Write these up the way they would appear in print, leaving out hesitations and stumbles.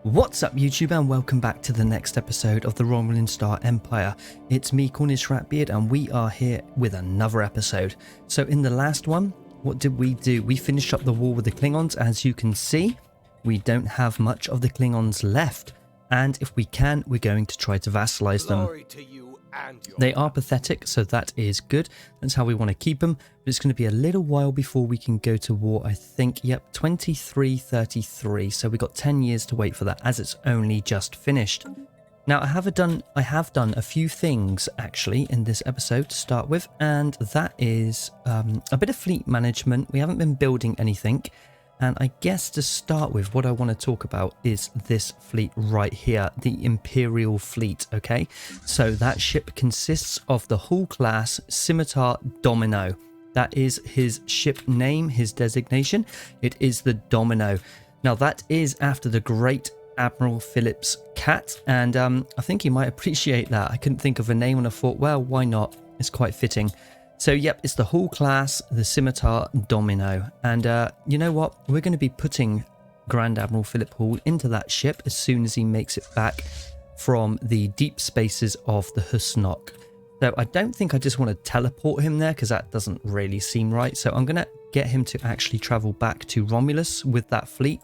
What's up YouTube, and welcome back to the next episode of the Romulan Star Empire. It's me, Cornish Ratbeard, and we are here with another episode. So in the last one, what did we do? We finished up the war with the Klingons. As you can see, we don't have much of the Klingons left, and if we can, we're going to try to vassalize them. They are pathetic, so that is good. That's how we want to keep them. But it's going to be a little while before we can go to war, I think. Yep, 2333. So we got 10 years to wait for that, as it's only just finished. Now, I have done a few things actually in this episode to start with, and that is a bit of fleet management. We haven't been building anything. And I guess to start with, what I want to talk about is this fleet right here, the Imperial Fleet, okay? So that ship consists of the Hull class Scimitar Domino. That is his ship name, his designation. It is the Domino. Now that is after the great Admiral Phillip's cat, and I think he might appreciate that. I couldn't think of a name and I thought, well, why not? It's quite fitting. So yep, it's the Hull class, the Scimitar Domino. And you know what? We're going to be putting Grand Admiral Phillip Hall into that ship as soon as he makes it back from the deep spaces of the Husnok. So I don't think I just want to teleport him there, because that doesn't really seem right. So I'm going to get him to actually travel back to Romulus with that fleet.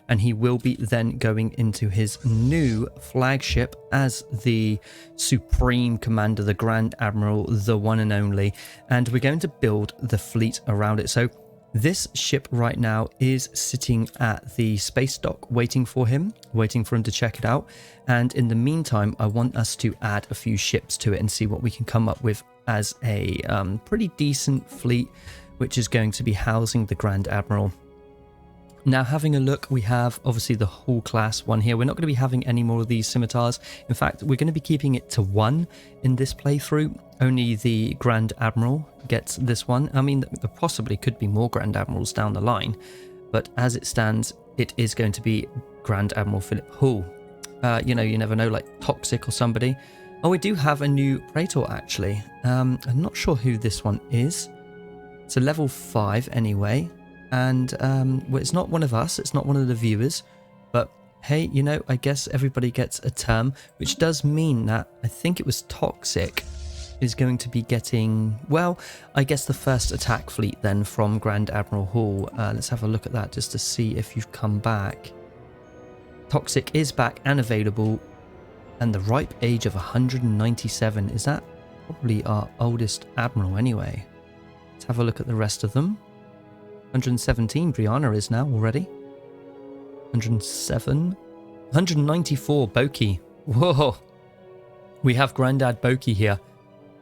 And he will be then going into his new flagship as the Supreme Commander, the Grand Admiral, the one and only. And we're going to build the fleet around it. So this ship right now is sitting at the space dock waiting for him to check it out. And in the meantime, I want us to add a few ships to it and see what we can come up with as a pretty decent fleet, which is going to be housing the Grand Admiral. Now, having a look, we have obviously the Hull class one here. We're not going to be having any more of these scimitars. In fact, we're going to be keeping it to one in this playthrough. Only the Grand Admiral gets this one. I mean, there possibly could be more Grand Admirals down the line, but as it stands, it is going to be Grand Admiral Phillip Hall. You know, you never know, like Toxic or somebody. Oh, we do have a new Praetor, actually. I'm not sure who this one is. It's a level 5 anyway. And well, it's not one of us, it's not one of the viewers, but hey, you know, I guess everybody gets a term, which does mean that I think it was Toxic is going to be getting, well, I guess the first attack fleet then from Grand Admiral Hall. Let's have a look at that just to see if you've come back. Toxic is back and available, and the ripe age of 197. Is that probably our oldest admiral anyway? Let's have a look at the rest of them. 117 Brianna is now already. 107. 194 Boki. Whoa. We have Grandad Boki here.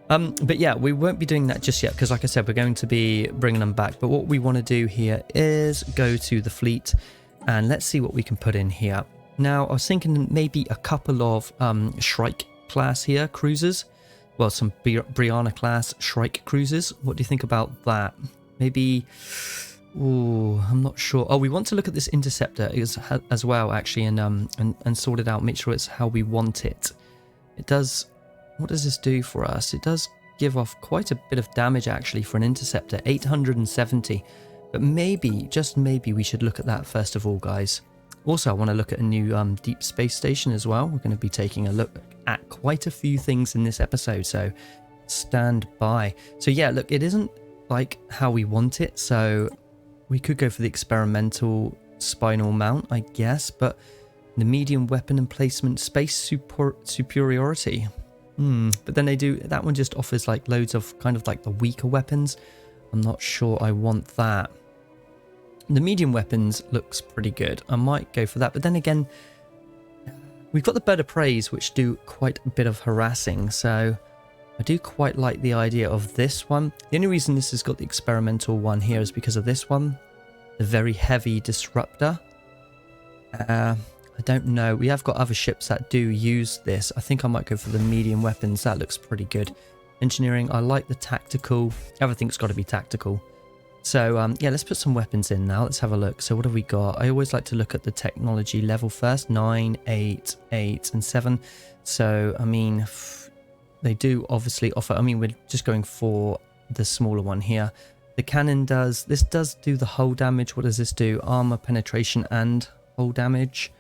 But yeah, we won't be doing that just yet, because like I said, we're going to be bringing them back. But what we want to do here is go to the fleet and let's see what we can put in here. Now, I was thinking maybe a couple of Shrike class here, cruisers. Well, some Brianna class Shrike cruisers. What do you think about that? Maybe... Ooh, I'm not sure. Oh, we want to look at this interceptor as well, actually, and sort it out. Make sure it's how we want it. It does. What does this do for us? It does give off quite a bit of damage, actually, for an interceptor. 870. But maybe, just maybe, we should look at that first of all, guys. Also, I want to look at a new deep space station as well. We're going to be taking a look at quite a few things in this episode, so stand by. So yeah, look, it isn't like how we want it, so we could go for the experimental spinal mount, I guess, but the medium weapon emplacement space superiority. But then they do, that one just offers like loads of kind of like the weaker weapons. I'm not sure I want that. The medium weapons looks pretty good. I might go for that, but then again, we've got the bird of praise, which do quite a bit of harassing, so I do quite like the idea of this one. The only reason this has got the experimental one here is because of this one, the very heavy disruptor. I don't know. We have got other ships that do use this. I think I might go for the medium weapons. That looks pretty good. Engineering, I like the tactical. Everything's got to be tactical. So yeah, let's put some weapons in now. Let's have a look. So what have we got? I always like to look at the technology level first. 9, 8, 8, and 7. So, I mean... They do obviously offer, I mean, we're just going for the smaller one here. The cannon this does do the hull damage. What does this do? Armor penetration and hull damage.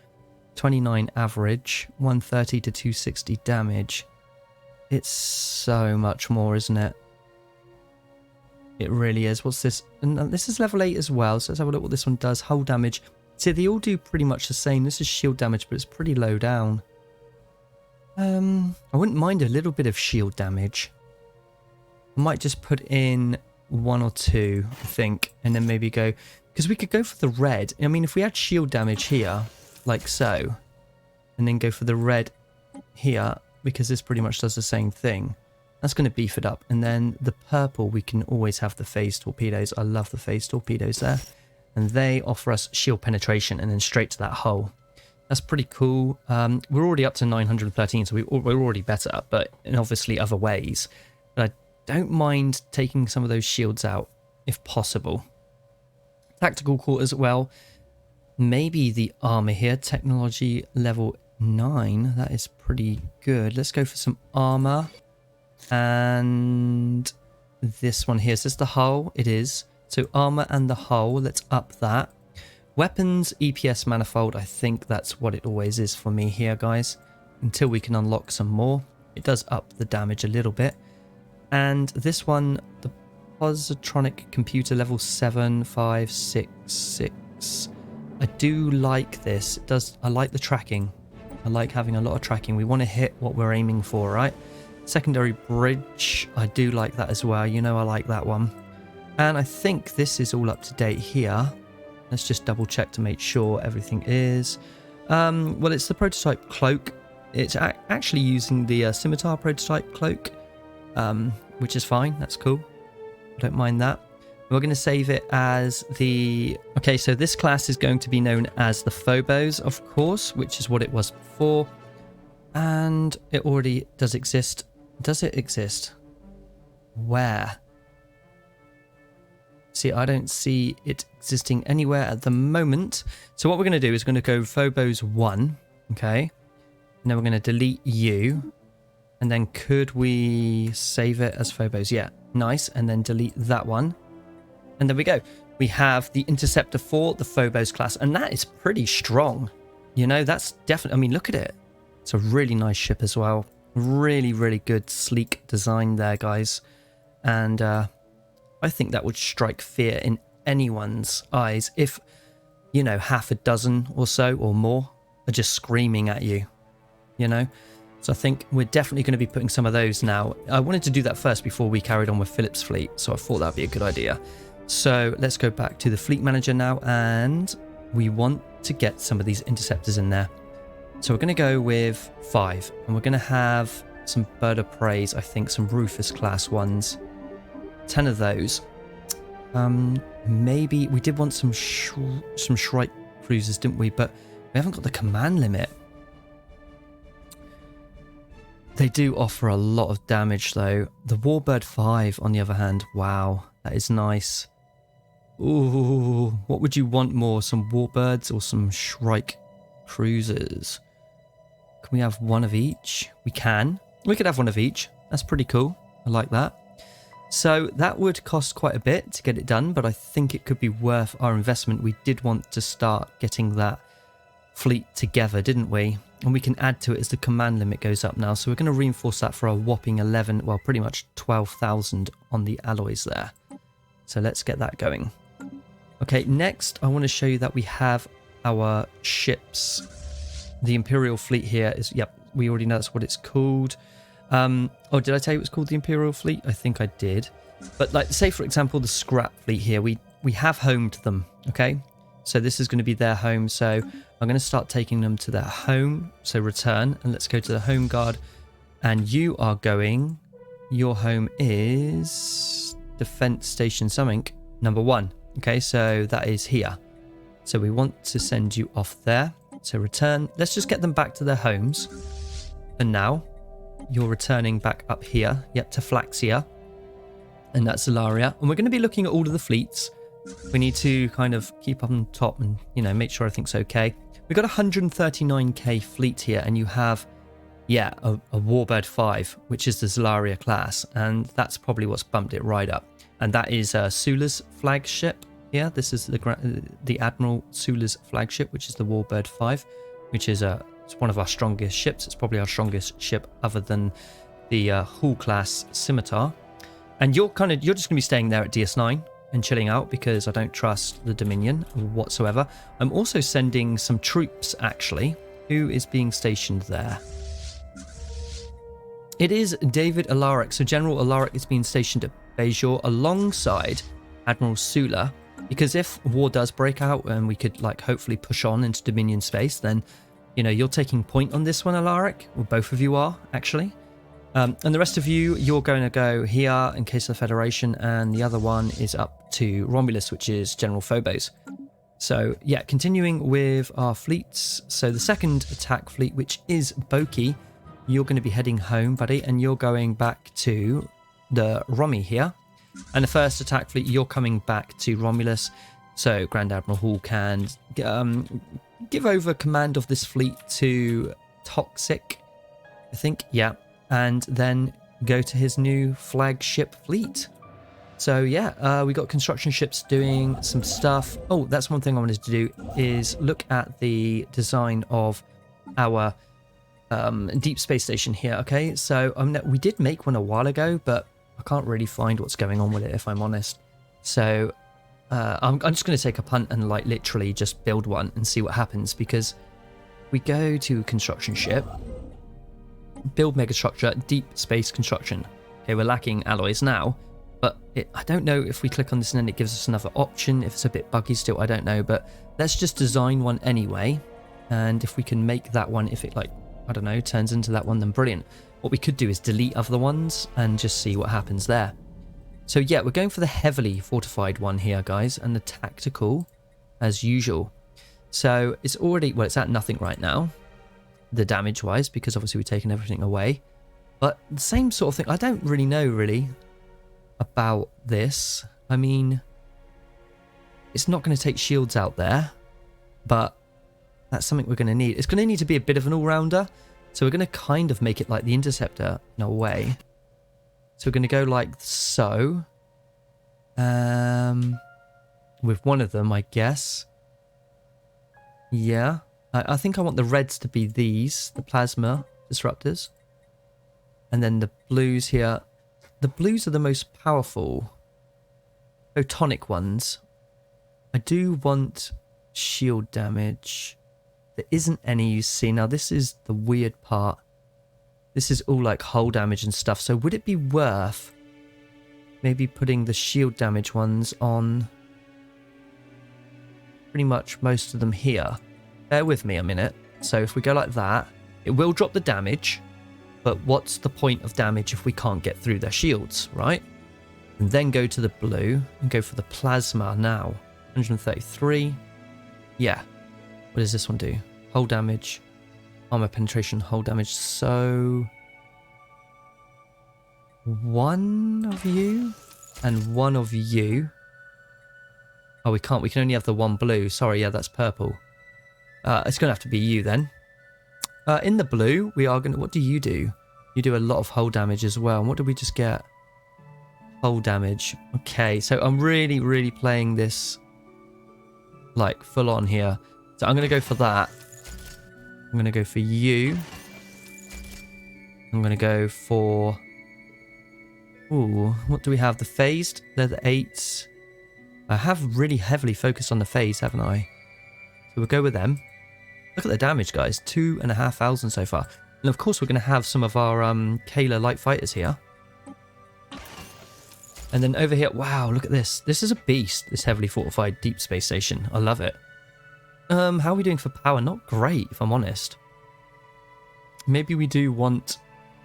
29 average, 130 to 260 damage. It's so much more, isn't it? It really is. What's this? And this is level 8 as well, so let's have a look what this one does. Hull damage. See, they all do pretty much the same. This is shield damage, but it's pretty low down. I wouldn't mind a little bit of shield damage. I might just put in 1 or 2, I think, and then maybe go... Because we could go for the red. I mean, if we had shield damage here, like so, and then go for the red here, because this pretty much does the same thing, that's going to beef it up. And then the purple, we can always have the phase torpedoes. I love the phase torpedoes there. And they offer us shield penetration and then straight to that hull. That's pretty cool. We're already up to 913, so we're already better, but in obviously other ways. But I don't mind taking some of those shields out, if possible. Tactical quarters, well, maybe the armor here. Technology level 9. That is pretty good. Let's go for some armor. And this one here. Is this the hull? It is. So armor and the hull. Let's up that. Weapons, EPS manifold. I think that's what it always is for me here, guys. Until we can unlock some more. It does up the damage a little bit. And this one, the positronic computer level 7, 5, 6, 6. I do like this. It does. I like the tracking. I like having a lot of tracking. We want to hit what we're aiming for, right? Secondary bridge. I do like that as well. You know I like that one. And I think this is all up to date here. Let's just double check to make sure everything is. Well, it's the prototype cloak. It's actually using the scimitar prototype cloak, which is fine. That's cool. I don't mind that. We're going to save it as the... Okay, so this class is going to be known as the Phobos, of course, which is what it was before. And it already does exist. Does it exist? Where? See, I don't see it existing anywhere at the moment. So what we're going to do is going to go Phobos 1, okay? And then we're going to delete you. And then could we save it as Phobos? Yeah, nice. And then delete that one. And there we go. We have the Interceptor 4, the Phobos class. And that is pretty strong. You know, that's definitely... I mean, look at it. It's a really nice ship as well. Really, really good, sleek design there, guys. And I think that would strike fear in anyone's eyes if, you know, half a dozen or so or more are just screaming at you, you know? So I think we're definitely going to be putting some of those now. I wanted to do that first before we carried on with Philip's fleet, so I thought that would be a good idea. So let's go back to the fleet manager now, and we want to get some of these interceptors in there. So we're going to go with 5, and we're going to have some bird of prey, I think some Rufus class ones. 10 of those. Maybe we did want some Shrike cruisers, didn't we? But we haven't got the command limit. They do offer a lot of damage, though. The Warbird 5, on the other hand, wow, that is nice. Ooh, what would you want more? Some Warbirds or some Shrike cruisers? Can we have one of each? We can. We could have one of each. That's pretty cool. I like that. So that would cost quite a bit to get it done, but I think it could be worth our investment. We did want to start getting that fleet together, didn't we? And we can add to it as the command limit goes up now. So we're going to reinforce that for a whopping 11, well, pretty much 12,000 on the alloys there. So let's get that going. Okay, next I want to show you that we have our ships. The Imperial Fleet here is, yep, we already know that's what it's called. Oh, did I tell you it was called the Imperial Fleet? I think I did. But like, say for example, the Scrap Fleet here, we have homed them, okay? So this is going to be their home. So I'm going to start taking them to their home. So return, and let's go to the home guard. And you are going, your home is Defense Station something, number 1. Okay, so that is here. So we want to send you off there. So return. Let's just get them back to their homes. And now you're returning back up here. Yep, to Flaxia. And that's Zolaria. And we're going to be looking at all of the fleets. We need to kind of keep up on top and, you know, make sure everything's okay. We've got 139k fleet here. And you have, yeah, a Warbird 5, which is the Zolaria class. And that's probably what's bumped it right up. And that is Sula's flagship. Yeah, this is the Admiral Sula's flagship, which is the Warbird 5. which is it's one of our strongest ships. It's probably our strongest ship other than the Hall class Scimitar. And you're just going to be staying there at DS9 and chilling out because I don't trust the Dominion whatsoever. I'm also sending some troops, actually. Who is being stationed there? It is David Alaric. So General Alaric is being stationed at Bajor alongside Admiral Sula, because if war does break out and we could like hopefully push on into Dominion space, then you're taking point on this one, Alaric, or both of you are actually. And the rest of you're going to go here in case of the Federation, and the other one is up to Romulus, which is General Phobos. So yeah, continuing with our fleets. So the second attack fleet, which is Boki, you're going to be heading home, buddy, and you're going back to the Romy here. And the first attack fleet, you're coming back to Romulus. So Grand Admiral Hall can give over command of this fleet to Toxic, I think, yeah, and then go to his new flagship fleet. So yeah, we got construction ships doing some stuff. Oh, that's one thing I wanted to do is look at the design of our deep space station here. Okay, so we did make one a while ago, but I can't really find what's going on with it, if I'm honest. So I'm just going to take a punt and like literally just build one and see what happens, because we go to construction ship, build megastructure, deep space construction. Okay, we're lacking alloys now, but I don't know if we click on this and then it gives us another option. If it's a bit buggy still, I don't know, but let's just design one anyway. And if we can make that one, if it like, I don't know, turns into that one, then brilliant. What we could do is delete other ones and just see what happens there. So yeah, we're going for the heavily fortified one here, guys, and the tactical as usual. So it's already, well, it's at nothing right now, the damage wise, because obviously we've taken everything away. But the same sort of thing, I don't really know really about this. I mean, it's not going to take shields out there, but that's something we're going to need. It's going to need to be a bit of an all-rounder. So we're going to kind of make it like the interceptor in a way. So we're going to go like so. With one of them, I guess. Yeah. I think I want the reds to be these, the plasma disruptors. And then the blues here. The blues are the most powerful photonic ones. I do want shield damage. There isn't any, you see. Now this is the weird part. This is all like hull damage and stuff. So would it be worth maybe putting the shield damage ones on pretty much most of them here? Bear with me a minute. So if we go like that, it will drop the damage. But what's the point of damage if we can't get through their shields, right? And then go to the blue and go for the plasma now. 133. Yeah. What does this one do? Hull damage, armor penetration, hull damage. So one of you and one of you. Oh, we can't. We can only have the one blue. Sorry, yeah, that's purple. It's going to have to be you then. In the blue, we are going to... What do? You do a lot of hull damage as well. And what did we just get? Hull damage. Okay, so I'm really, really playing this like full on here. So I'm going to go for that. I'm going to go for you. I'm going to go for... Ooh, what do we have? The phased. They're the 8s. I have really heavily focused on the phase, haven't I? So we'll go with them. Look at the damage, guys. 2,500 so far. And of course, we're going to have some of our Kayla light fighters here. And then over here, wow, look at this. This is a beast, this heavily fortified deep space station. I love it. How are we doing for power? Not great, if I'm honest. Maybe we do want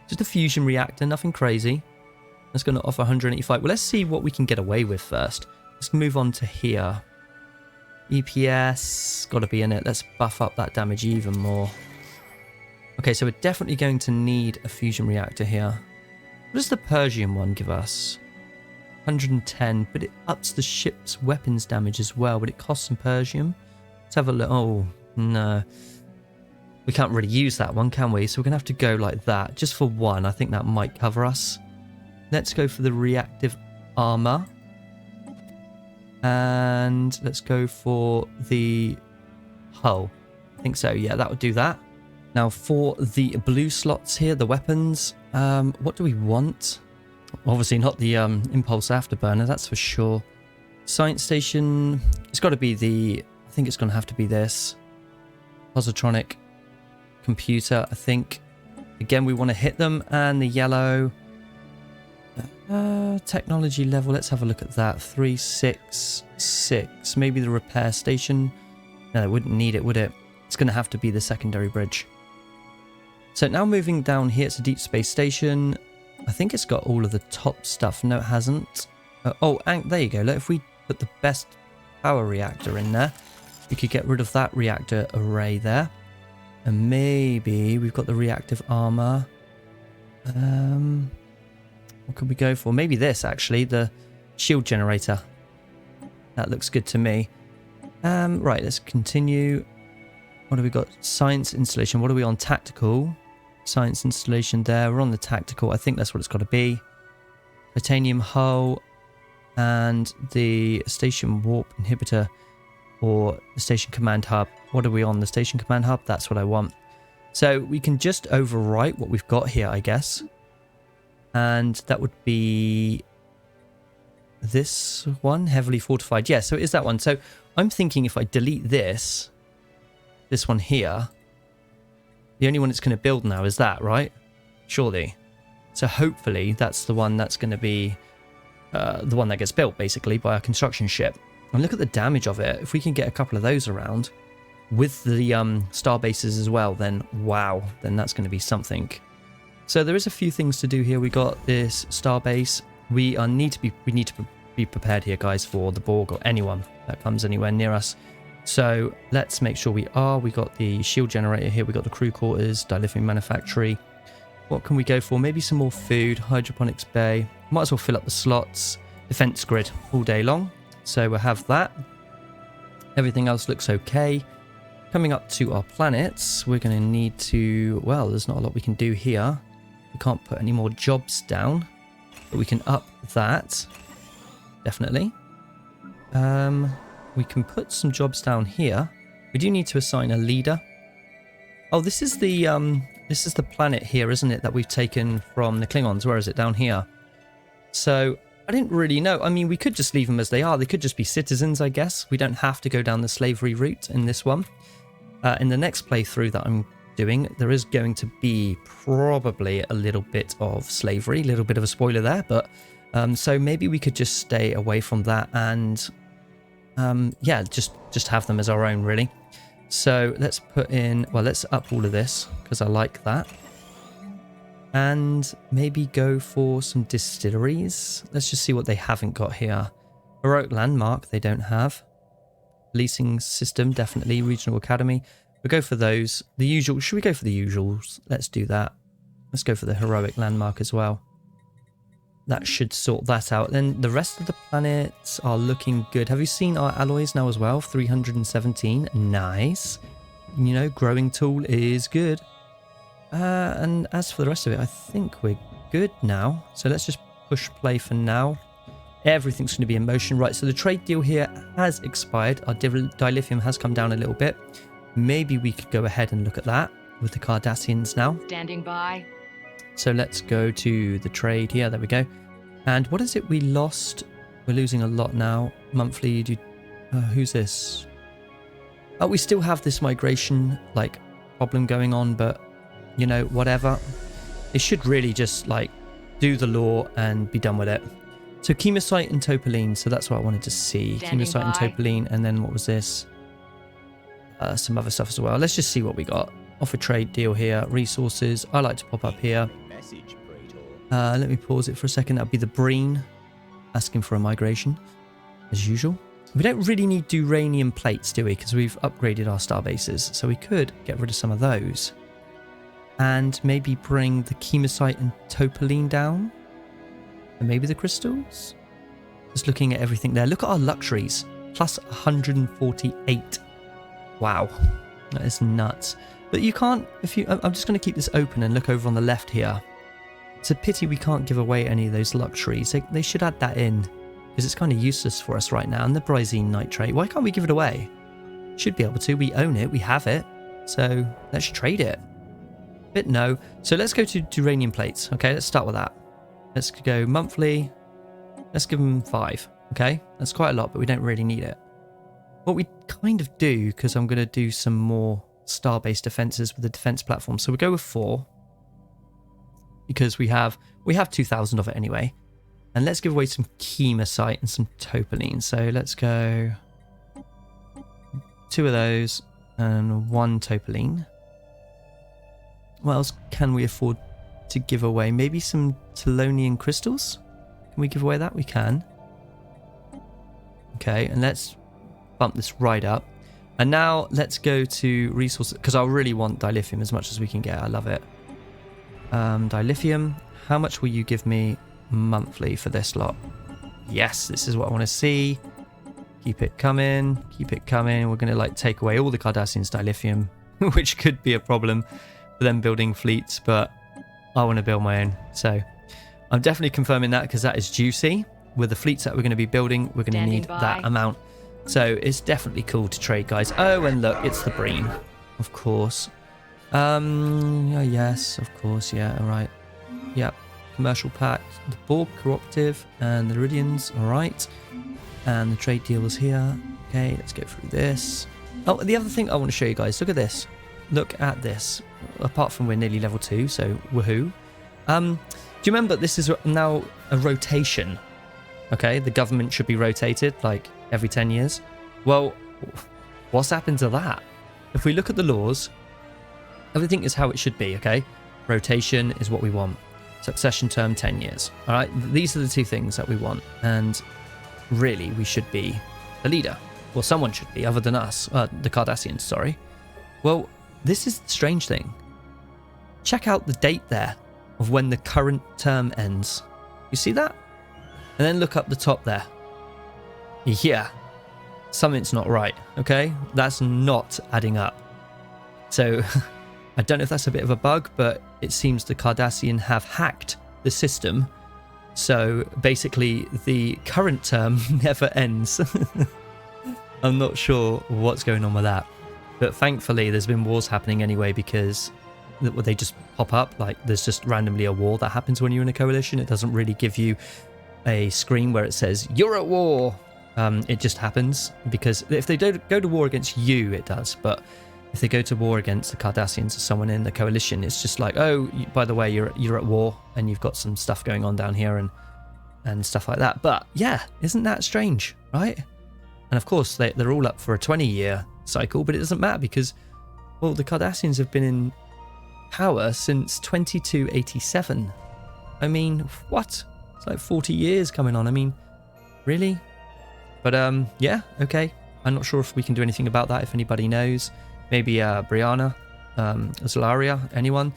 just a fusion reactor, nothing crazy. That's going to offer 185. Well, let's see what we can get away with first. Let's move on to here. EPS, got to be in it. Let's buff up that damage even more. Okay, so we're definitely going to need a fusion reactor here. What does the Persian one give us? 110, but it ups the ship's weapons damage as well, but it costs some Persium. Let's have a look. Oh, no. We can't really use that one, can we? So we're going to have to go like that. Just for one, I think that might cover us. Let's go for the reactive armor. And let's go for the hull. I think so. Yeah, that would do that. Now for the blue slots here, the weapons, what do we want? Obviously not the impulse afterburner, that's for sure. Science station, it's got to be I think it's going to have to be this. Positronic computer, I think. Again, we want to hit them. And the yellow. Technology level, let's have a look at that. 366. Maybe the repair station. No, it wouldn't need it, would it? It's going to have to be the secondary bridge. So now moving down here, it's a deep space station. I think it's got all of the top stuff. No, it hasn't. And there you go. Look, if we put the best power reactor in there, we could get rid of that reactor array there. And maybe we've got the reactive armor. What could we go for? Maybe this, actually, the shield generator. That looks good to me. Right, let's continue. What have we got? Science installation. What are we on? Tactical. Science installation there. We're on the tactical. I think that's what it's got to be. Titanium hull and the station warp inhibitor or the station command hub. What are we on? The station command hub? That's what I want. So we can just overwrite what we've got here, I guess. And that would be this one, heavily fortified. Yeah, so it is that one. So I'm thinking if I delete this one here, the only one it's going to build now is that, right? Surely. So hopefully that's the one that's going to be the one that gets built, basically, by our construction ship. And look at the damage of it. If we can get a couple of those around with the star bases as well, then wow, then that's going to be something. So there is a few things to do here. We got this star base. We need to be prepared here, guys, for the Borg or anyone that comes anywhere near us. So let's make sure we are. We got the shield generator here. We got the crew quarters, dilithium manufactory. What can we go for? Maybe some more food, hydroponics bay. Might as well fill up the slots. Defense grid all day long. So we'll have that. Everything else looks okay. Coming up to our planets, we're going to need to... Well, there's not a lot we can do here. We can't put any more jobs down. But we can up that. Definitely. We can put some jobs down here. We do need to assign a leader. Oh, this is the planet here, isn't it, that we've taken from the Klingons? Where is it? Down here. So I didn't really know. I mean, we could just leave them as they are. They could just be citizens, I guess. We don't have to go down the slavery route in this one. In the next playthrough that I'm doing, there is going to be probably a little bit of slavery, a little bit of a spoiler there, but so maybe we could just stay away from that and yeah, just have them as our own, really. So let's put in, well, let's up all of this because I like that. And maybe go for some distilleries. Let's just see what they haven't got here. Heroic landmark, they don't have. Leasing system, definitely. Regional academy. We'll go for those. The usual, should we go for the usuals? Let's do that. Let's go for the heroic landmark as well. That should sort that out. Then the rest of the planets are looking good. Have you seen our alloys now as well? 317. Nice. You know, growing tool is good. And as for the rest of it, I think we're good now. So let's just push play for now. Everything's going to be in motion. Right, so the trade deal here has expired. Our dilithium has come down a little bit. Maybe we could go ahead and look at that with the Cardassians now. Standing by. So let's go to the trade here. There we go. And what is it we lost? We're losing a lot now. Monthly, who's this? Oh, we still have this migration problem going on, but you know, whatever. It should really just do the law and be done with it. So Chemosite and Topoline. So that's what I wanted to see. Chemosite and Topoline. And then what was this? Some other stuff as well. Let's just see what we got. Offer trade deal here. Resources. I like to pop up here. Let me pause it for a second. That'll be the Breen. Asking for a migration. As usual. We don't really need Duranium plates, do we? Because we've upgraded our star bases. So we could get rid of some of those. And maybe bring the Chemosite and Topoline down. And maybe the crystals. Just looking at everything there. Look at our luxuries. Plus 148. Wow. That is nuts. But you can't, I'm just going to keep this open and look over on the left here. It's a pity we can't give away any of those luxuries. They should add that in. Because it's kind of useless for us right now. And the Brizene nitrate. Why can't we give it away? Should be able to. We own it. We have it. So let's trade it. Bit no. So let's go to uranium plates. Okay, let's start with that. Let's go monthly. Let's give them 5. Okay, that's quite a lot, but we don't really need it. What we kind of do, because I'm going to do some more star-based defenses with the defense platform. So we go with 4 because we have 2,000 of it anyway. And let's give away some chemocyte and some topaline. So let's go 2 of those and 1 topaline. What else can we afford to give away? Maybe some Telonian crystals? Can we give away that? We can. Okay, and let's bump this right up. And now let's go to resources, because I really want dilithium as much as we can get. I love it. Dilithium, how much will you give me monthly for this lot? Yes, this is what I want to see. Keep it coming. Keep it coming. We're going to like take away all the Cardassians' dilithium, which could be a problem for them building fleets, but I want to build my own. So I'm definitely confirming that because that is juicy. With the fleets that we're going to be building, we're going to need that amount. So it's definitely cool to trade, guys. Oh, and look, it's the Breen, of course. Yeah, yes, of course. Yeah, all right. Yep. Commercial pact, the Borg cooperative, and the Iridians. All right. And the trade deal was here. Okay, let's go through this. Oh, the other thing I want to show you guys. Look at this. Look at this. Apart from we're nearly level 2, so woohoo. Do you remember this is now a rotation? Okay, the government should be rotated like every 10 years. Well, what's happened to that? If we look at the laws, everything is how it should be, okay? Rotation is what we want. Succession term, 10 years. All right, these are the 2 things that we want. And really, we should be the leader. Well, someone should be, other than us. The Cardassians, sorry. Well, this is the strange thing. Check out the date there of when the current term ends. You see that? And then look up the top there. Yeah, something's not right, okay? That's not adding up. So I don't know if that's a bit of a bug, but it seems the Cardassian have hacked the system. So basically the current term never ends. I'm not sure what's going on with that. But thankfully there's been wars happening anyway, because they just pop up. Like there's just randomly a war that happens when you're in a coalition. It doesn't really give you a screen where it says you're at war. It just happens, because if they don't go to war against you, it does. But if they go to war against the Cardassians or someone in the coalition, it's just like, oh, by the way, you're at war and you've got some stuff going on down here and stuff like that. But yeah, isn't that strange, right? And of course they're all up for a 20-year cycle, but it doesn't matter because, well, the Cardassians have been in power since 2287. I mean, what? It's like 40 years coming on. I mean, really? But yeah, okay. I'm not sure if we can do anything about that. If anybody knows, maybe Brianna, Zolaria, anyone.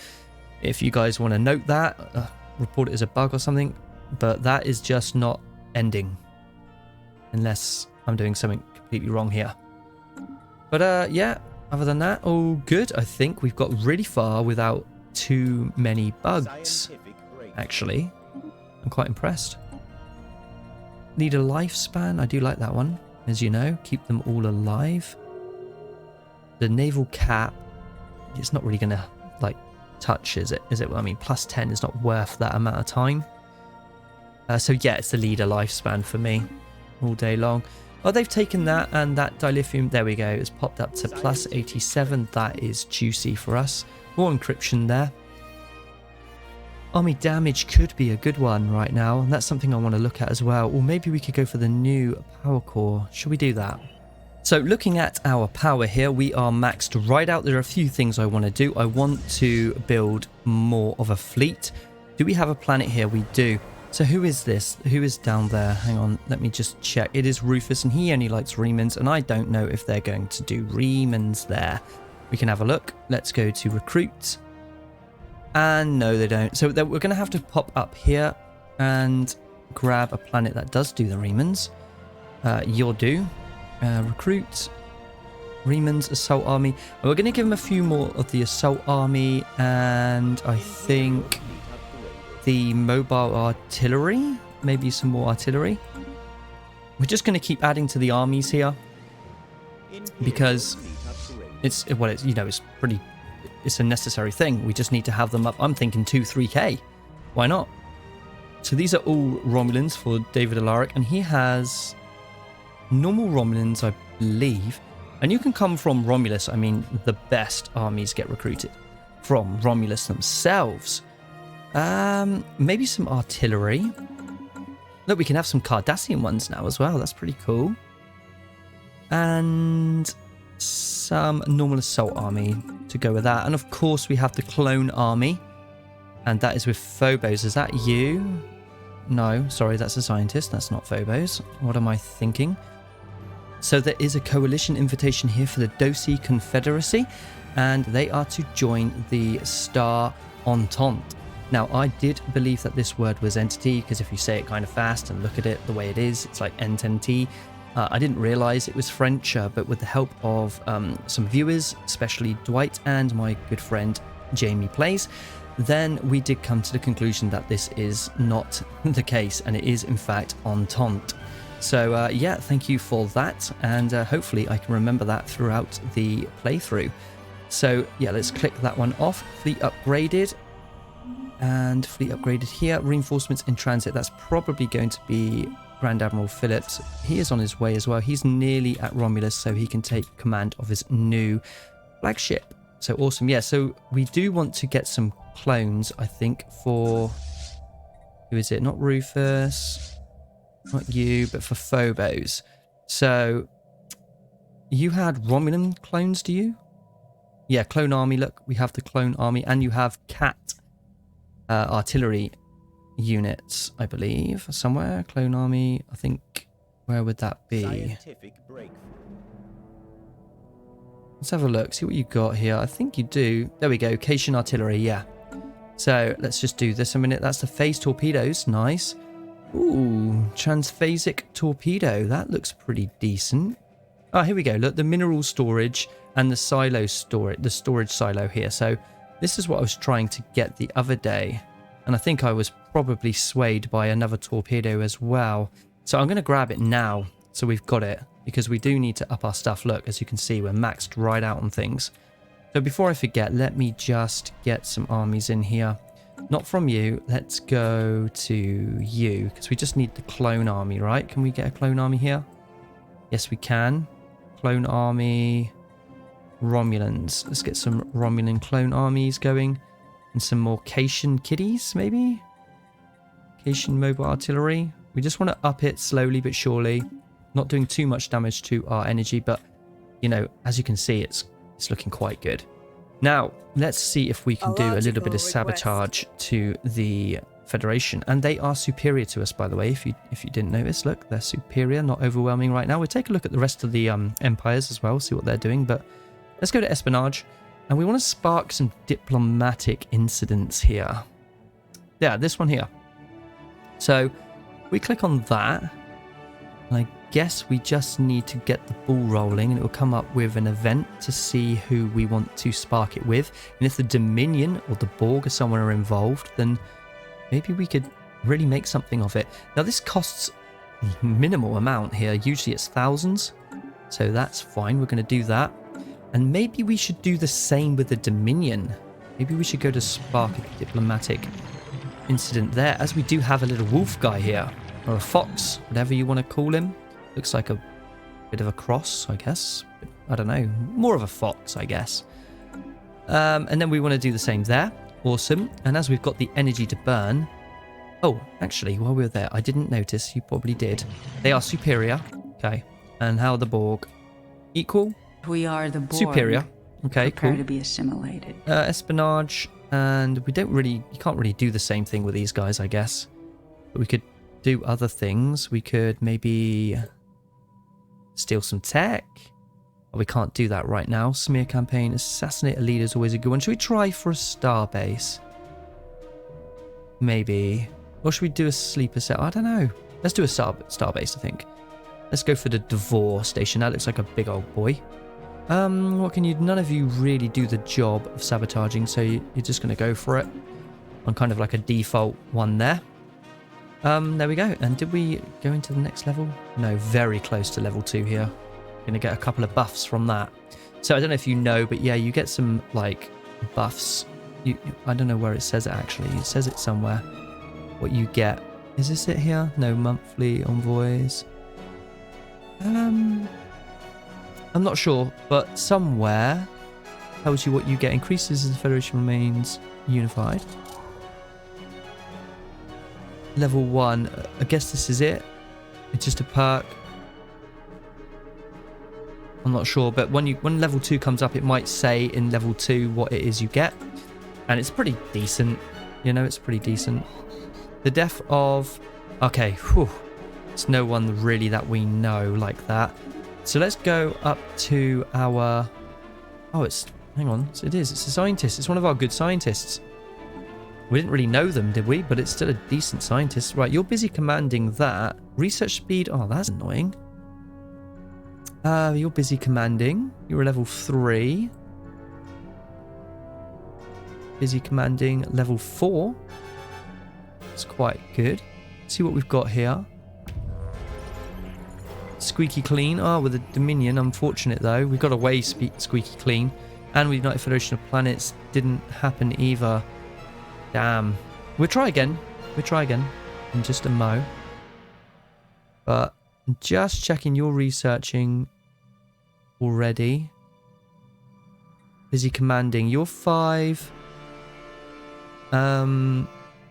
If you guys want to note that, report it as a bug or something. But that is just not ending, unless I'm doing something completely wrong here. But yeah, other than that, all good. I think we've got really far without too many bugs, actually. I'm quite impressed. Need a lifespan. I do like that one, as you know. Keep them all alive. The naval cap, it's not really going to, like, touch, is it? I mean, plus 10 is not worth that amount of time. So yeah, it's the leader lifespan for me all day long. Oh, they've taken that, and that dilithium, there we go, it's popped up to plus 87. That is juicy for us. More encryption there. Army damage could be a good one right now, and that's something I want to look at as well. Or maybe we could go for the new power core. Should we do that? So looking at our power here, we are maxed right out. There are a few things I want to do. I want to build more of a fleet. Do we have a planet here? We do. So who is this? Who is down there? Hang on, let me just check. It is Rufus, and he only likes Remans, and I don't know if they're going to do Remans there. We can have a look. Let's go to recruit. And no, they don't. So we're going to have to pop up here and grab a planet that does do the Remans. You'll do. Recruit. Remans, Assault Army. And we're going to give them a few more of the Assault Army, and I think the Mobile Artillery. Maybe some more artillery. We're just going to keep adding to the armies here, because well, it's, you know, it's a necessary thing. We just need to have them up. I'm thinking 2-3k. Why not? So these are all Romulans for David Alaric, and he has normal Romulans, I believe. And you can come from Romulus. I mean, the best armies get recruited from Romulus themselves. Maybe some artillery. Look, we can have some Cardassian ones now as well. That's pretty cool. And some normal assault army to go with that. And of course, we have the clone army. And that is with Phobos. Is that you? No, sorry, that's a scientist. That's not Phobos. What am I thinking? So there is a coalition invitation here for the Dosi Confederacy. And they are to join the Star Entente. Now, I did believe that this word was entity, because if you say it kind of fast and look at it the way it is, it's like entente. I didn't realize it was French, but with the help of some viewers, especially Dwight and my good friend Jamie Plays, then we did come to the conclusion that this is not the case, and it is in fact Entente. So yeah, thank you for that, and hopefully I can remember that throughout the playthrough. So yeah, let's click that one off. Fleet upgraded. And fleet upgraded here. Reinforcements in transit. That's probably going to be Grand Admiral Phillips. He is on his way as well. He's nearly at Romulus, so he can take command of his new flagship. So awesome. Yeah, so we do want to get some clones, I think, for... Who is it? Not Rufus. Not you, but for Phobos. So you had Romulan clones, do you? Yeah, clone army. Look, we have the clone army, and you have cat artillery units, I believe, somewhere. Clone army, I think. Where would that be? Let's have a look, see what you got here. I think you do. There we go, Cation artillery, yeah. So let's just do this a minute. That's the phase torpedoes, nice. Ooh, transphasic torpedo. That looks pretty decent. Oh, here we go. Look, the mineral storage and the silo storage, the storage silo here. So this is what I was trying to get the other day. And I think I was probably swayed by another torpedo as well. So I'm going to grab it now. So we've got it, because we do need to up our stuff. Look, as you can see, we're maxed right out on things. So before I forget, let me just get some armies in here. Not from you. Let's go to you, because we just need the clone army, right? Can we get a clone army here? Yes, we can. Clone army, Romulans. Let's get some Romulan clone armies going. And some more Cation kiddies, maybe? Cation mobile artillery. We just want to up it slowly but surely. Not doing too much damage to our energy, but, you know, as you can see, it's looking quite good. Now, let's see if we can do a little bit of sabotage to the Federation. And they are superior to us, by the way, if you didn't notice. Look, they're superior, not overwhelming right now. We'll take a look at the rest of the empires as well, see what they're doing. But let's go to espionage. And we want to spark some diplomatic incidents here. Yeah, this one here. So we click on that. And I guess we just need to get the ball rolling, and it will come up with an event to see who we want to spark it with. And if the Dominion or the Borg or someone are involved, then maybe we could really make something of it. Now this costs minimal amount here. Usually it's thousands. So that's fine. We're going to do that. And maybe we should do the same with the Dominion. Maybe we should go to spark a diplomatic incident there, as we do have a little wolf guy here. Or a fox, whatever you want to call him. Looks like a bit of a cross, I guess. I don't know. More of a fox, I guess. And then we want to do the same there. Awesome. And as we've got the energy to burn... Oh, actually, while we were there, I didn't notice. You probably did. They are superior. Okay. And how are the Borg? Equal? We are the Borg. Superior. Okay, prepare cool. to be assimilated. Espionage, and we don't really... You can't really do the same thing with these guys, I guess. But we could do other things. We could maybe steal some tech. Oh, we can't do that right now. Smear campaign. Assassinate a leader is always a good one. Should we try for a star base? Maybe. Or should we do a sleeper set? I don't know. Let's do a star base, I think. Let's go for the Devore station. That looks like a big old boy. What can you... None of you really do the job of sabotaging, so you're just going to go for it. On kind of like a default one there. There we go. And did we go into the next level? No, very close to level 2 here. Going to get a couple of buffs from that. So I don't know if you know, but yeah, you get some like buffs. I don't know where it says it actually. It says it somewhere. What you get. Is this it here? No, monthly envoys. I'm not sure, but somewhere tells you what you get. Increases as the Federation remains unified. Level 1. I guess this is it. It's just a perk. I'm not sure, but when level 2 comes up, it might say in level 2 what it is you get. And it's pretty decent. You know, it's pretty decent. The death of... Okay, whew. It's no one really that we know like that. So let's go up to our... Oh, it's... Hang on. It is. It's a scientist. It's one of our good scientists. We didn't really know them, did we? But it's still a decent scientist. Right, you're busy commanding that. Research speed... Oh, that's annoying. You're busy commanding. You're a level 3. Busy commanding level 4. It's quite good. Let's see what we've got here. Squeaky clean. Oh, with a Dominion. Unfortunate though. We got away squeaky clean. And with United Federation of Planets didn't happen either. Damn. We'll try again. We'll try again. In just a mo. But just checking you're researching already. Busy commanding. You're 5.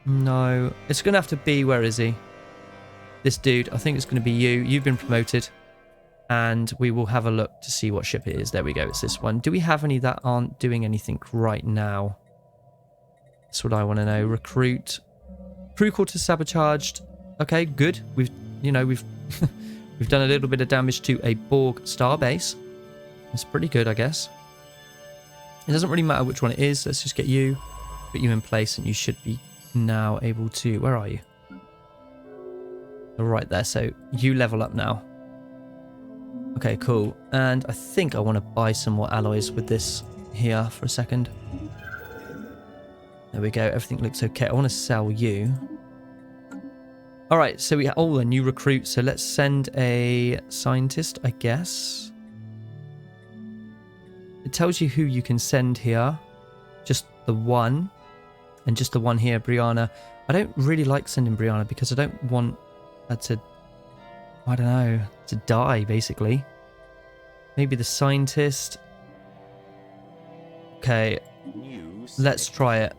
No. It's going to have to be... Where is he? This dude. I think it's going to be you. You've been promoted. And we will have a look to see what ship it is. There we go. It's this one. Do we have any that aren't doing anything right now? That's what I want to know. Recruit. Crew quarters sabotaged. Okay, good. We've we've done a little bit of damage to a Borg star base. That's pretty good, I guess. It doesn't really matter which one it is. Let's just get you, put you in place, and you should be now able to... Where are you? Right there. So you level up now. Okay, cool. And I think I want to buy some more alloys with this here for a second. There we go. Everything looks okay. I want to sell you. All right. So we have a new recruit. So let's send a scientist, I guess. It tells you who you can send here. Just the one. And just the one here, Brianna. I don't really like sending Brianna because I don't want her to... I don't know. To die, basically. Maybe the scientist. Okay. Let's try it.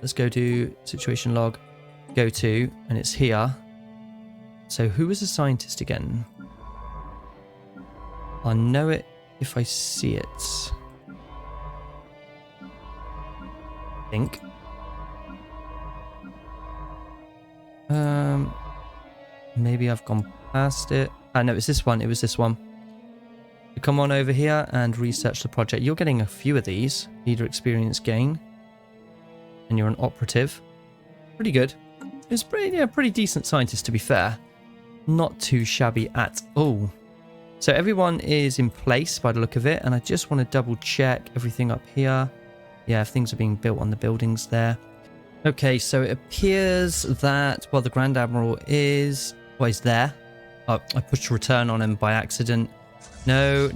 Let's go to situation log. Go to, and it's here. So who is the scientist again? I'll know it if I see it. I think. Maybe I've gone past it. No, it's this one. It was this one. So come on over here and research the project. You're getting a few of these. Leader experience gain. And you're an operative. Pretty good. It's pretty decent scientist, to be fair. Not too shabby at all. So everyone is in place by the look of it. And I just want to double check everything up here. Yeah, things are being built on the buildings there. Okay, so it appears that, well, the Grand Admiral is... Well, he's there. Oh, I pushed return on him by accident. No.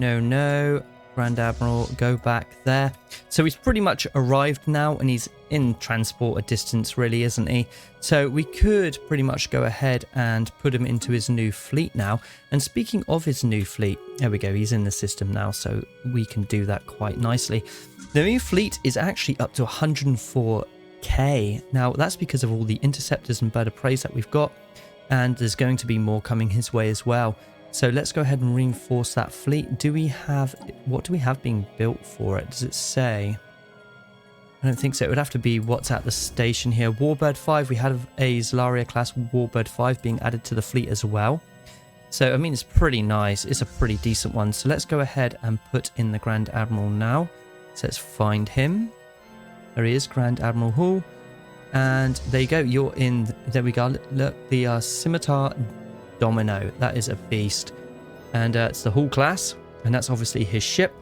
Grand Admiral, go back there. So he's pretty much arrived now, and he's in transporter distance, really, isn't he? So we could pretty much go ahead and put him into his new fleet now. And speaking of his new fleet, there we go. He's in the system now, so we can do that quite nicely. The new fleet is actually up to 104k. Now, that's because of all the interceptors and bird of prey that we've got. And there's going to be more coming his way as well. So let's go ahead and reinforce that fleet. What do we have being built for it? Does it say? I don't think so. It would have to be what's at the station here. Warbird 5, we had a Stellaris class Warbird 5 being added to the fleet as well. So, I mean, it's pretty nice. It's a pretty decent one. So let's go ahead and put in the Grand Admiral now. So let's find him. There he is, Grand Admiral Hall. And there you go. You're in. There we go. Look, the Scimitar Domino. That is a beast. And it's the Hall class. And that's obviously his ship.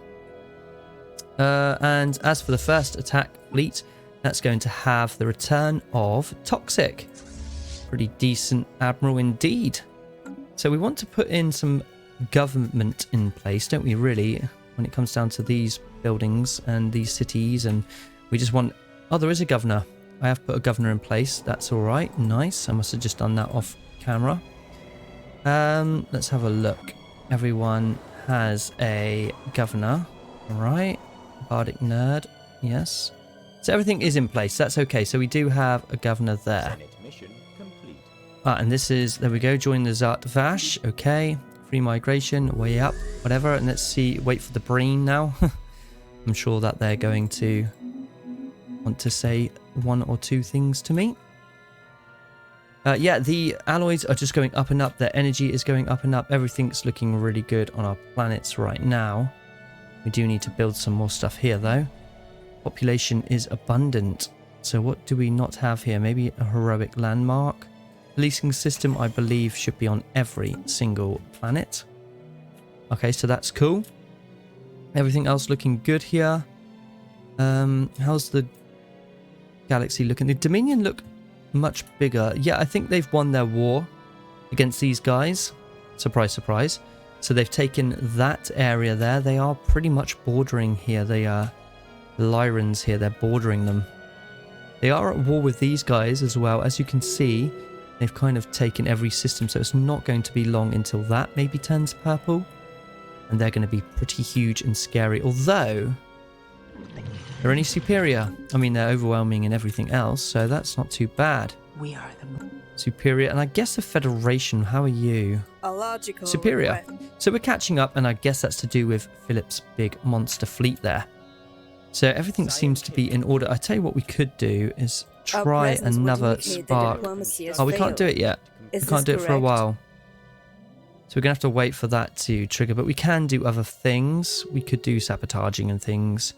And as for the first attack fleet, that's going to have the return of Toxic. Pretty decent Admiral indeed. So we want to put in some government in place, don't we, really, when it comes down to these buildings and these cities, and we just want... Oh, there is a governor. I have put a governor in place. That's all right. Nice. I must have just done that off camera. Let's have a look. Everyone has a governor. All right. Bardic nerd. Yes. So everything is in place. That's okay. So we do have a governor there. And this is... There we go. Join the Zart Vash. Okay. Free migration. Way up. Whatever. And let's see. Wait for the Breen now. I'm sure that they're going to want to say one or two things to me. Yeah, the alloys are just going up and up. Their energy is going up and up. Everything's looking really good on our planets right now. We do need to build some more stuff here, though. Population is abundant. So what do we not have here? Maybe a heroic landmark. Policing system, I believe, should be on every single planet. Okay, so that's cool. Everything else looking good here. How's the galaxy looking? The Dominion look much bigger. Yeah, I think they've won their war against these guys. Surprise, surprise. So they've taken that area there. They are pretty much bordering here. They are Lyrans here. They're bordering them. They are at war with these guys as well. As you can see, they've kind of taken every system. So it's not going to be long until that maybe turns purple. And they're going to be pretty huge and scary. Although... they're only superior. I mean, they're overwhelming in everything else, so that's not too bad. We are the Superior, and I guess the Federation, how are you? A logical Superior. So we're catching up, and I guess that's to do with Philip's big monster fleet there. So everything seems to be in order. I tell you what we could do is try another spark. Oh, we can't do it yet. We can't do it for a while. So we're going to have to wait for that to trigger, but we can do other things. We could do sabotaging and things.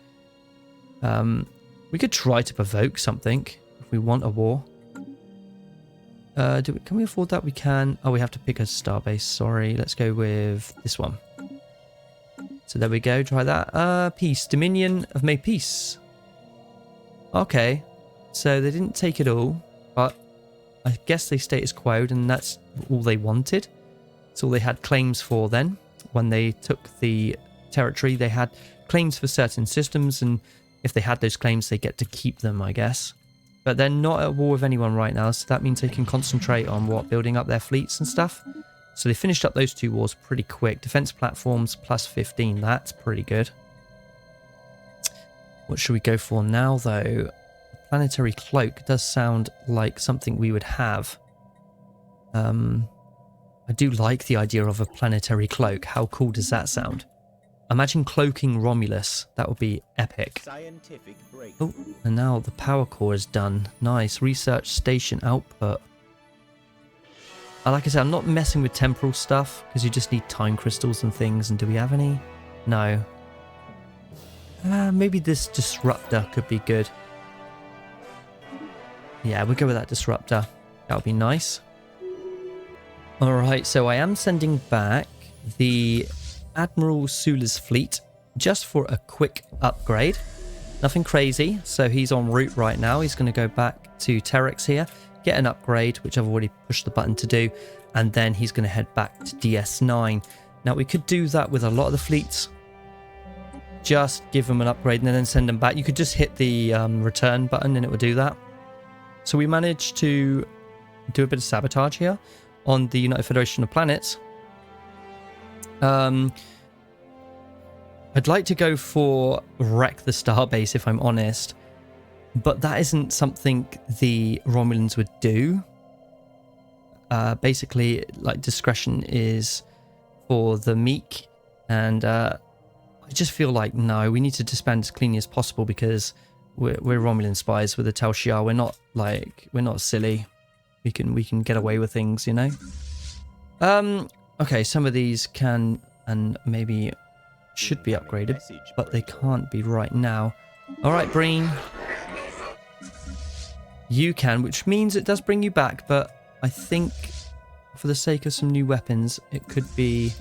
We could try to provoke something if we want a war. Can we afford that? We can. Oh, we have to pick a starbase. Sorry. Let's go with this one. So there we go. Try that. Peace. Dominion have made peace. Okay. So they didn't take it all, but I guess they status quo'd, and that's all they wanted. That's all they had claims for then. When they took the territory, they had claims for certain systems, and if they had those claims, they get to keep them, I guess. But they're not at war with anyone right now, so that means they can concentrate on what? Building up their fleets and stuff. So they finished up those two wars pretty quick. Defense platforms plus 15, that's pretty good. What should we go for now, though? Planetary cloak does sound like something we would have. I do like the idea of a planetary cloak. How cool does that sound? Imagine cloaking Romulus. That would be epic. Oh, and now the power core is done. Nice. Research station output. Like I said, I'm not messing with temporal stuff because you just need time crystals and things. And do we have any? No. Maybe this disruptor could be good. Yeah, we'll go with that disruptor. That would be nice. Alright, so I am sending back the Admiral Sula's fleet just for a quick upgrade. Nothing crazy, so he's en route right now. He's going to go back to Terex here, get an upgrade, which I've already pushed the button to do, and then he's going to head back to DS9. Now, we could do that with a lot of the fleets. Just give them an upgrade and then send them back. You could just hit the return button and it would do that. So we managed to do a bit of sabotage here on the United Federation of Planets. I'd like to go for wreck the starbase, if I'm honest, but that isn't something the Romulans would do. Basically, like, discretion is for the meek, and I just feel like, no, we need to disband as cleanly as possible because we're Romulan spies with the Tal Shiar. We're not silly. We can get away with things, you know. Okay, some of these can and maybe should be upgraded, but they can't be right now. All right, Breen. You can, which means it does bring you back, but I think for the sake of some new weapons, it could be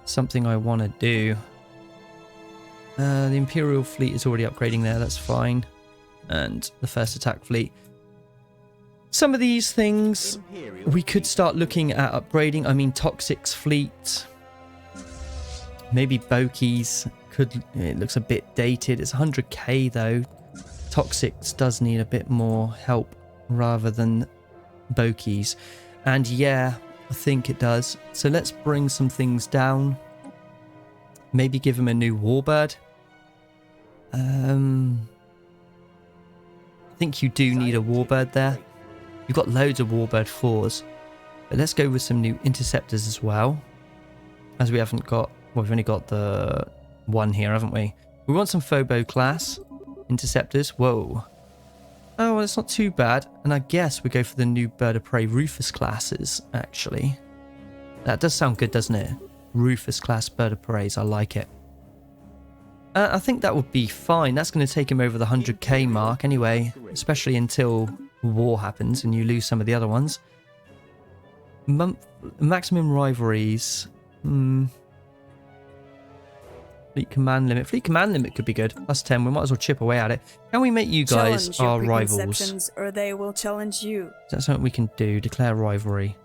something I want to do. The Imperial Fleet is already upgrading there, that's fine. And the first attack fleet. Some of these things we could start looking at upgrading. I mean, Toxic's fleet. Maybe Bokies could... It looks a bit dated. It's 100k though. Toxics does need a bit more help rather than Bokies. And yeah, I think it does. So let's bring some things down. Maybe give him a new warbird. I think you do need a warbird there. You've got loads of warbird 4s. But let's go with some new interceptors as well. As we haven't got... Well, we've only got the one here, haven't we? We want some Phobo class interceptors. Whoa. Oh, well, it's not too bad. And I guess we go for the new Bird of Prey Rufus classes, actually. That does sound good, doesn't it? Rufus class Bird of Preys. I like it. I think that would be fine. That's going to take him over the 100k mark anyway. Especially until war happens and you lose some of the other ones. Maximum rivalries. Fleet command limit. Fleet command limit could be good. Plus 10. We might as well chip away at it. Can we make you guys challenge our your rivals? preconceptions, or they will challenge you. Is that something we can do? Declare rivalry.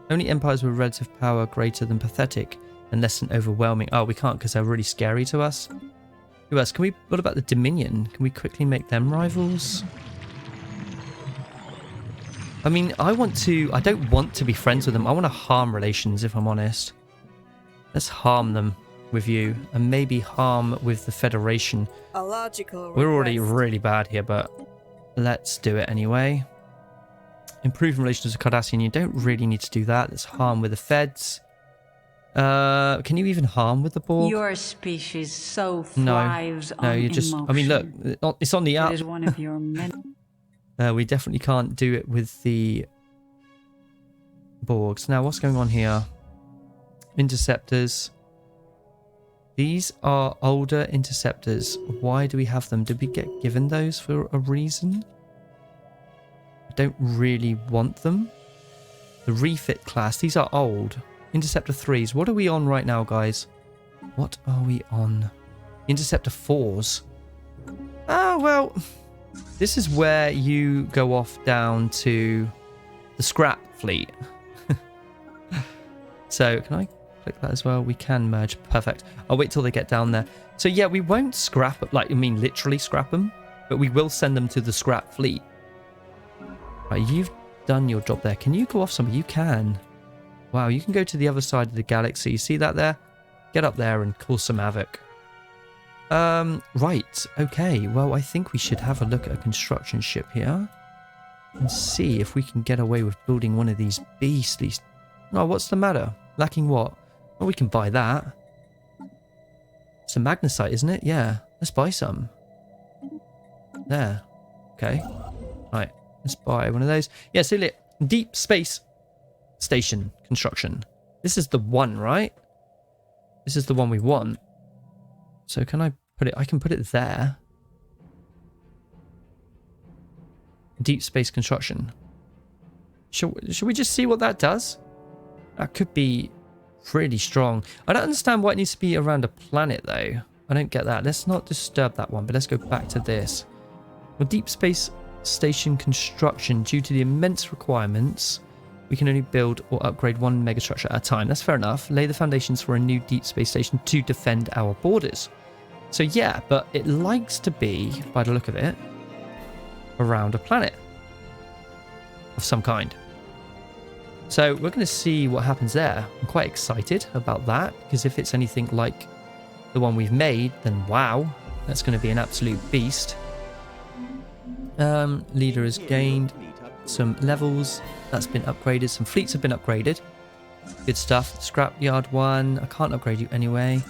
Only empires with relative power greater than pathetic and less than overwhelming. Oh, we can't because they're really scary to us. Who else? Can we... What about the Dominion? Can we quickly make them rivals? I mean, I don't want to be friends with them. I want to harm relations, if I'm honest. Let's harm them with you, and maybe harm with the Federation. A logical request. We're already really bad here, but let's do it anyway. Improve relations with Cardassian. You don't really need to do that. Let's harm with the Feds. Can you even harm with the Borg? Your species so thrives on no, you just... emotion. I mean, look, it's on the up. It is one of your men. We definitely can't do it with the Borgs. Now, what's going on here? Interceptors. These are older interceptors. Why do we have them? Did we get given those for a reason? I don't really want them. The refit class. These are old. Interceptor 3s. What are we on right now, guys? What are we on? Interceptor 4s. Oh, well... This is where you go off down to the scrap fleet. So, can I click that as well? We can merge. Perfect. I'll wait till they get down there. So, yeah, we won't scrap, like, I mean, literally scrap them, but we will send them to the scrap fleet. Right, you've done your job there. Can you go off somewhere? You can. Wow, you can go to the other side of the galaxy. See that there? Get up there and cause some havoc. Right, okay, well, I think we should have a look at a construction ship here and see if we can get away with building one of these beastly... Oh, what's the matter? Lacking what? Well, we can buy that. It's a magnesite, isn't it? Yeah, let's buy some. There. Okay. Right, let's buy one of those. Yeah, so look, deep space station construction. This is the one, right? This is the one we want. So can I put it... I can put it there. Deep space construction. Should we just see what that does? That could be really strong. I don't understand why it needs to be around a planet, though. I don't get that. Let's not disturb that one, but let's go back to this. Well, deep space station construction, due to the immense requirements, we can only build or upgrade one megastructure at a time. That's fair enough. Lay the foundations for a new deep space station to defend our borders. So yeah, but it likes to be, by the look of it, around a planet of some kind. So we're going to see what happens there. I'm quite excited about that, because if it's anything like the one we've made, then wow, that's going to be an absolute beast. Leader has gained some levels. That's been upgraded. Some fleets have been upgraded. Good stuff. Scrapyard 1. I can't upgrade you anyway.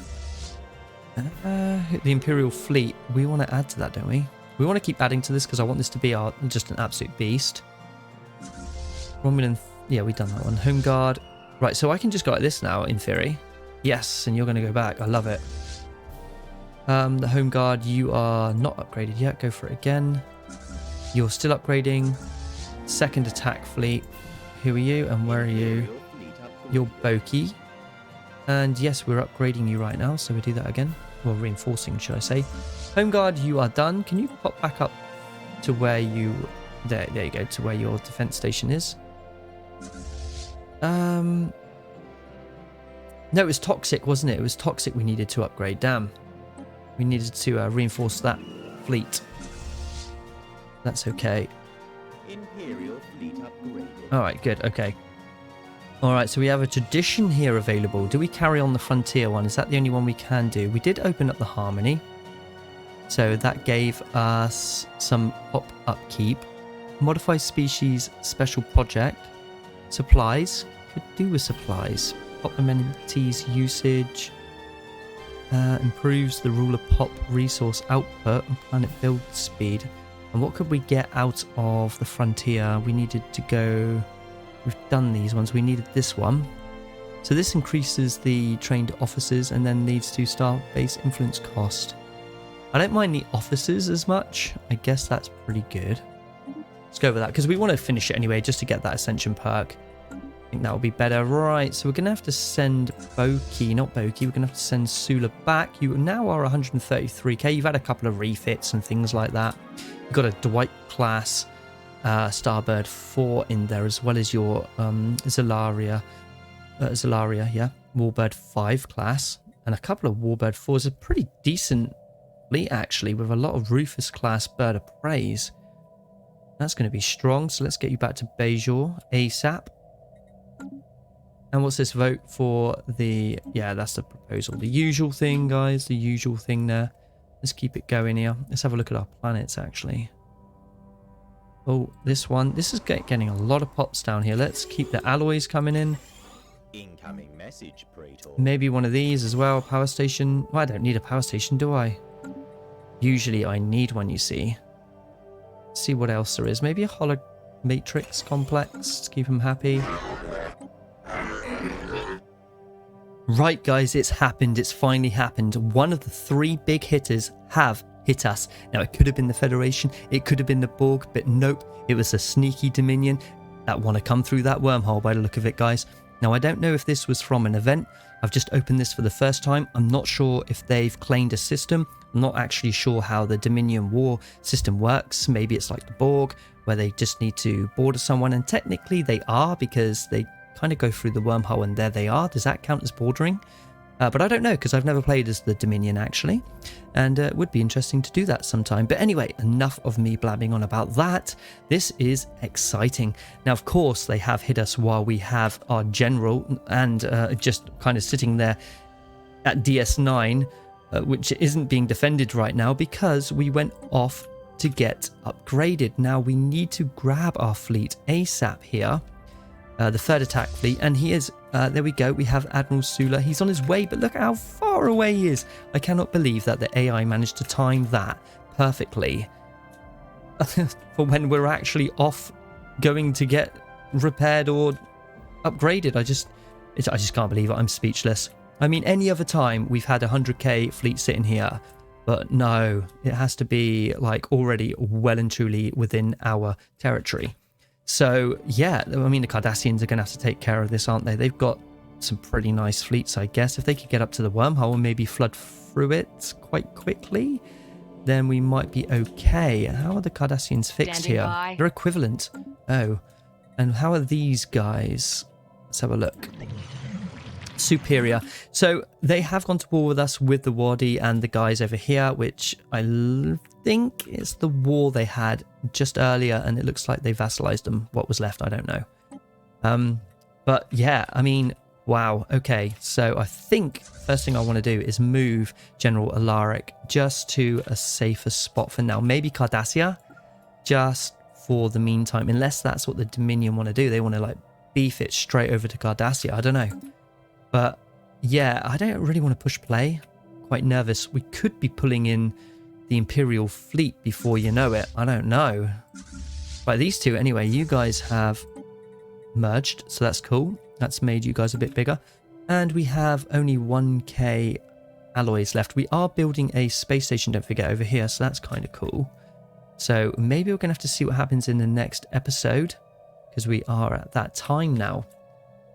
The Imperial Fleet. We want to add to that, don't we? We want to keep adding to this because I want this to be just an absolute beast. Romulan... Yeah, we've done that one. Home Guard. Right, so I can just go like this now, in theory. Yes, and you're going to go back. I love it. The Home Guard, you are not upgraded yet. Go for it again. You're still upgrading. Second attack fleet. Who are you and where are you? You're Boki. And yes, we're upgrading you right now, so we do that again. Well, reinforcing, should I say. Home Guard, you are done. Can you pop back up to where you... There you go, to where your defense station is. No, it was toxic, wasn't it? It was toxic we needed to upgrade. Damn. We needed to reinforce that fleet. That's okay. Imperial Fleet upgraded. Alright, good. Okay. Alright, so we have a tradition here available. Do we carry on the frontier one? Is that the only one we can do? We did open up the harmony. So that gave us some pop upkeep. Modify species special project. Supplies. Could do with supplies. Pop amenities usage. Improves the ruler pop resource output and planet build speed. And what could we get out of the frontier? We needed to go... We've done these ones. We needed this one. So this increases the trained officers and then leads to star base influence cost. I don't mind the officers as much. I guess that's pretty good. Let's go with that because we want to finish it anyway just to get that ascension perk. I think that will be better. Right, so we're going to have to send Boki, not Boki. We're going to have to send Sula back. You now are 133k. You've had a couple of refits and things like that. You've got a Dwight class Starbird 4 in there as well as your Zelaria, yeah, Warbird 5 class. And a couple of Warbird 4s. A pretty decent fleet actually with a lot of Rufus class Bird of Preys. That's going to be strong. So let's get you back to Bajor ASAP. And what's this vote for the... Yeah, that's the proposal. The usual thing, guys. The usual thing there. Let's keep it going here. Let's have a look at our planets, actually. Oh, this one. This is getting a lot of pops down here. Let's keep the alloys coming in. Incoming message, Praetor. Maybe one of these as well. Power station. Well, I don't need a power station, do I? Usually I need one, you see. Let's see what else there is. Maybe a holo matrix complex to keep them happy. Right, guys, it's happened. It's finally happened. One of the 3 big hitters have hit us. Now, it could have been the Federation. It could have been the Borg, but nope. It was a sneaky Dominion that want to come through that wormhole by the look of it, guys. Now, I don't know if this was from an event. I've just opened this for the first time. I'm not sure if they've claimed a system. I'm not actually sure how the Dominion war system works. Maybe it's like the Borg, where they just need to border someone. And technically they are, because they kind of go through the wormhole and there they are. Does that count as bordering? But I don't know, because I've never played as the Dominion actually, and it would be interesting to do that sometime. But anyway, enough of me blabbing on about that. This is exciting. Now, of course, they have hit us while we have our general and just kind of sitting there at DS9, which isn't being defended right now because we went off to get upgraded. Now we need to grab our fleet ASAP here. The 3rd attack fleet, and he is there we go. We have Admiral Sula. He's on his way, but look how far away he is. I cannot believe that the AI managed to time that perfectly for when we're actually off going to get repaired or upgraded. I just can't believe it. I'm speechless. I mean, any other time we've had a 100k fleet sitting here, but no, it has to be like already well and truly within our territory. So, yeah, I mean, the Cardassians are going to have to take care of this, aren't they? They've got some pretty nice fleets, I guess. If they could get up to the wormhole and maybe flood through it quite quickly, then we might be okay. How are the Cardassians fixed here? They're equivalent. Oh, and how are these guys? Let's have a look. Superior. So they have gone to war with us with the Wadi and the guys over here, which I think is the war they had just earlier, and it looks like they vassalized them. What was left, I don't know. But yeah, I mean, wow. Okay, so I think first thing I want to do is move General Alaric just to a safer spot for now. Maybe Cardassia, just for the meantime, unless that's what the Dominion want to do. They want to like beef it straight over to Cardassia. I don't know. But yeah, I don't really want to push play. Quite nervous. We could be pulling in the Imperial Fleet before you know it. I don't know. But these two, anyway, you guys have merged, so that's cool. That's made you guys a bit bigger. And we have only 1k alloys left. We are building a space station, don't forget, over here, so that's kind of cool. So maybe we're going to have to see what happens in the next episode, because we are at that time now.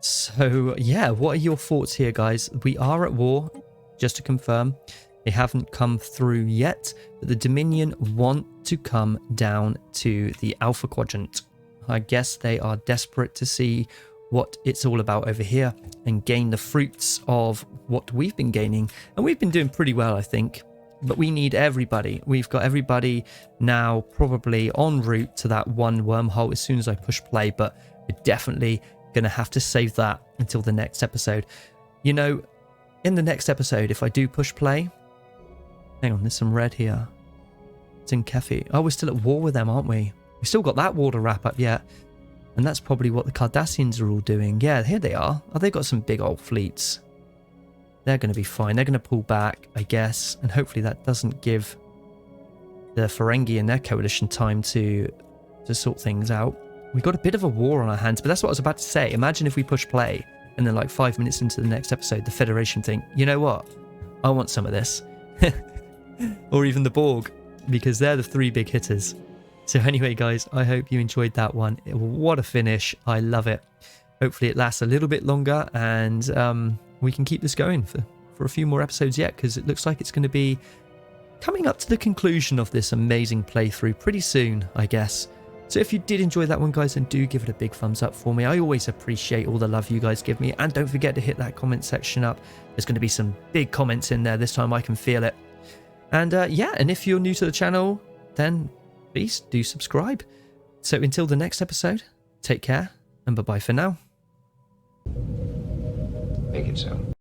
So yeah, what are your thoughts here, guys? We are at war, just to confirm. They haven't come through yet, but the Dominion want to come down to the Alpha Quadrant. I guess they are desperate to see what it's all about over here and gain the fruits of what we've been gaining. And we've been doing pretty well, I think. But we need everybody. We've got everybody now probably en route to that one wormhole as soon as I push play, but we're definitely going to have to save that until the next episode. You know, in the next episode, if I do push play... Hang on, there's some red here. It's in Kefi. Oh, we're still at war with them, aren't we? We've still got that war to wrap up yet. And that's probably what the Cardassians are all doing. Yeah, here they are. Oh, they've got some big old fleets. They're going to be fine. They're going to pull back, I guess. And hopefully that doesn't give the Ferengi and their coalition time to sort things out. We've got a bit of a war on our hands, but that's what I was about to say. Imagine if we push play and then like 5 minutes into the next episode, the Federation think, you know what? I want some of this. Or even the Borg, because they're the 3 big hitters. So anyway, guys, I hope you enjoyed that one. What a finish. I love it. Hopefully it lasts a little bit longer and we can keep this going for a few more episodes yet, because it looks like it's going to be coming up to the conclusion of this amazing playthrough pretty soon, I guess. So if you did enjoy that one, guys, then do give it a big thumbs up for me. I always appreciate all the love you guys give me. And don't forget to hit that comment section up. There's going to be some big comments in there this time. I can feel it. And yeah, and if you're new to the channel, then please do subscribe. So until the next episode, take care and bye-bye for now. Make it so.